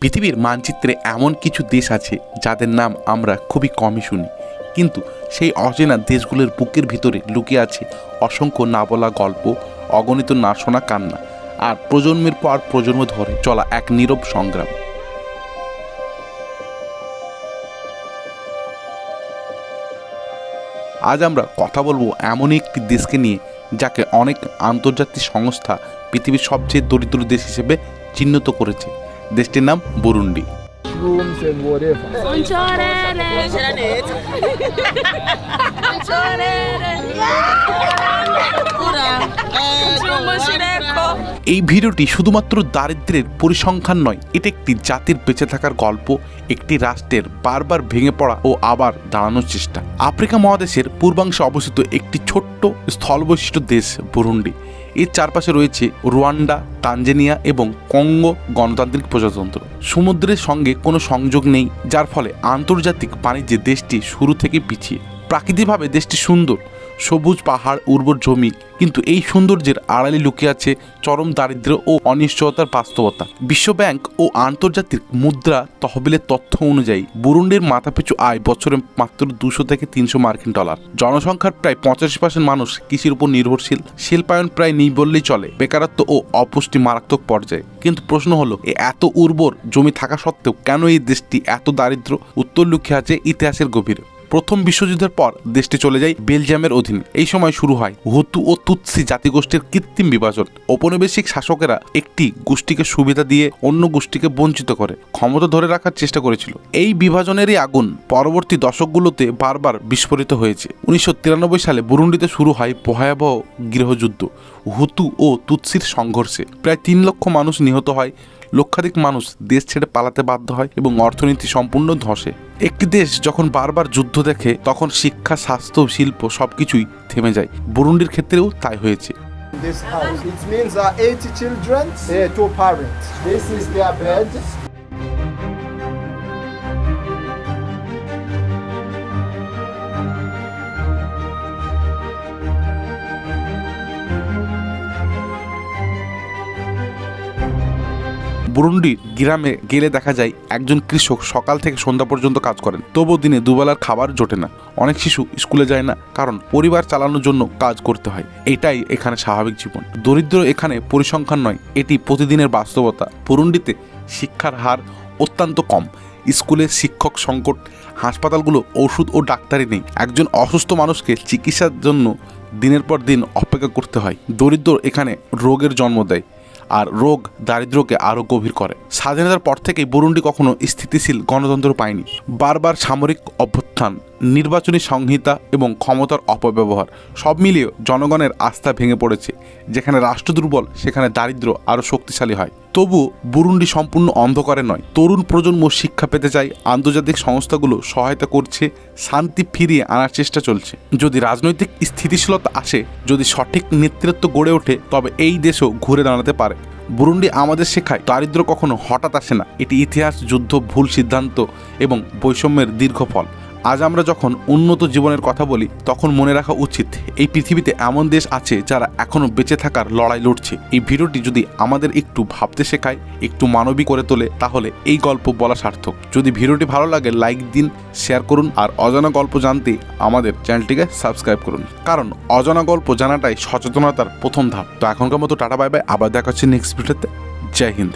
পৃথিবীর মানচিত্রে এমন কিছু দেশ আছে যাদের নাম আমরা খুবই কমই শুনি, কিন্তু সেই অচেনা দেশগুলোর বুকের ভিতরে লুকিয়ে আছে অসংখ্য না বলা গল্প, অগণিত না শোনা কান্না, আর প্রজন্মের পর প্রজন্ম ধরে চলা এক নীরব সংগ্রাম। আজ আমরা কথা বলবো এমনই একটি দেশকে নিয়ে যাকে অনেক আন্তর্জাতিক সংস্থা পৃথিবীর সবচেয়ে দরিদ্র দেশ হিসেবে চিহ্নিত করেছে। দেশটির নাম বুরুন্ডি। এই ভিডিওটি শুধুমাত্র দারিদ্র্যের পরিসংখ্যান নয়, এটা একটি জাতির বেঁচে থাকার গল্প, একটি রাষ্ট্রের বারবার ভেঙে পড়া ও আবার দাঁড়ানোর চেষ্টা। আফ্রিকা মহাদেশের পূর্বাংশে অবস্থিত একটি ছোট্ট স্থলবৈশিষ্ট্য দেশ বুরুন্ডি। এর চারপাশে রয়েছে রুয়ান্ডা, তানজানিয়া এবং কঙ্গো গণতান্ত্রিক প্রজাতন্ত্র। সমুদ্রের সঙ্গে কোনো সংযোগ নেই, যার ফলে আন্তর্জাতিক বাণিজ্যে দেশটি শুরু থেকে পিছিয়ে। প্রাকৃতিকভাবে দেশটি সুন্দর, সবুজ পাহাড়, উর্বর জমি, কিন্তু এই সৌন্দর্যের আড়ালে লুকিয়ে আছে চরম দারিদ্র্য ও অনিশ্চয়তার বাস্তবতা। বিশ্বব্যাংক ও আন্তর্জাতিক মুদ্রা তহবিলের তথ্য অনুযায়ী বুরুন্ডির মাথাপিছু আয় বছরে মাত্র 200 থেকে 300 মার্কিন ডলার। জনসংখ্যার প্রায় 85% মানুষ কৃষির উপর নির্ভরশীল। শিল্পায়ন প্রায় নেই বললেই চলে। বেকারত্ব ও অপুষ্টি মারাত্মক পর্যায়ে। কিন্তু প্রশ্ন হলো, এত উর্বর জমি থাকা সত্ত্বেও কেন এই দেশটি এত দারিদ্র? উত্তর লুকিয়ে আছে ইতিহাসের গভীরে। প্রথম বিশ্বযুদ্ধের পর দেশটি চলে যায় বেলজিয়ামের অধীনে। এই সময় শুরু হয় হুতু ও তুৎসি জাতিগোষ্ঠীর কৃত্রিম বিভাজন। ঔপনিবেশিক শাসকেরা একটি গোষ্ঠীকে সুবিধা দিয়ে অন্য গোষ্ঠীকে বঞ্চিত করে ক্ষমতা ধরে রাখার চেষ্টা করেছিল। এই বিভাজনেরই আগুন পরবর্তী দশকগুলোতে বারবার বিস্ফোরিত হয়েছে। 1993 সালে বুরুন্ডিতে শুরু হয় ভয়াবহ গৃহযুদ্ধ। হুতু ও তুৎসির সংঘর্ষে প্রায় 3 লক্ষ মানুষ নিহত হয়, লক্ষাধিক মানুষ দেশ ছেড়ে পালাতে বাধ্য হয় এবং অর্থনীতি সম্পূর্ণ ধসে। একটি দেশ যখন বারবার যুদ্ধ দেখে, তখন শিক্ষা, স্বাস্থ্য, শিল্প সবকিছুই থেমে যায়। বুরুন্ডির ক্ষেত্রেও তাই হয়েছে। This house, it means 80 children, 2 parents. This is their bed. Burundi গ্রামে গেলে দেখা যায় একজন কৃষক সকাল থেকে সন্ধ্যা পর্যন্ত কাজ করেন, তবুও দিনে দুবেলার খাবার জোটে না। অনেক শিশু স্কুলে যায় না, কারণ পরিবার চালানোর জন্য কাজ করতে হয়। এটাই এখানে স্বাভাবিক জীবন। দরিদ্র এখানে পরিসংখ্যান নয়, এটি প্রতিদিনের বাস্তবতা। বুরুন্ডিতে শিক্ষার হার অত্যন্ত কম। স্কুলে শিক্ষক সংকট, হাসপাতালগুলো ওষুধ ও ডাক্তারি নেই। একজন অসুস্থ মানুষকে চিকিৎসার জন্য দিনের পর দিন অপেক্ষা করতে হয়। দরিদ্র এখানে রোগের জন্ম দেয়, আর রোগ দারিদ্র্যকে আরও গভীর করে। স্বাধীনতার পর থেকেই বুরুন্ডি কখনো স্থিতিশীল গণতন্ত্র পায়নি। বারবার সামরিক অভ্যুত্থান, নির্বাচনী সংহিতা এবং ক্ষমতার অপব্যবহার সব মিলিয়ে জনগণের আস্থা ভেঙে পড়েছে। যেখানে রাষ্ট্র দুর্বল, সেখানে দারিদ্র্য আরও শক্তিশালী হয়। তবু বুরুন্ডি সম্পূর্ণ অন্ধকারে নয়। তরুণ প্রজন্ম শিক্ষা পেতে চায়, আন্তর্জাতিক সংস্থাগুলো সহায়তা করছে, শান্তি ফিরিয়ে আনার চেষ্টা চলছে। যদি রাজনৈতিক স্থিতিশীলতা আসে, যদি সঠিক নেতৃত্ব গড়ে ওঠে, তবে এই দেশও ঘুরে দাঁড়াতে পারে। বুরুন্ডি আমাদের শেখায় দারিদ্র্য কখনো হঠাৎ আসে না। এটি ইতিহাস, যুদ্ধ, ভুল সিদ্ধান্ত এবং বৈষম্যের দীর্ঘ ফল। আজ আমরা যখন উন্নত জীবনের কথা বলি, তখন মনে রাখা উচিত এই পৃথিবীতে এমন দেশ আছে যারা এখনো বেঁচে থাকার লড়াই লড়ছে। এই ভিডিওটি যদি আমাদের একটু ভাবতে শেখায়, একটু মানবিক করে তোলে, তাহলে এই গল্প বলা সার্থক। যদি ভিডিওটি ভালো লাগে, লাইক দিন, শেয়ার করুন, আর অজানা গল্প জানতে আমাদের চ্যানেলটিকে সাবস্ক্রাইব করুন, কারণ অজানা গল্প জানাটাই সচেতনতার প্রথম ধাপ। তো এখনকার মতো টাটা, বাই বাই। আবার দেখা হচ্ছে নেক্সট ভিডিওতে। জয় হিন্দ।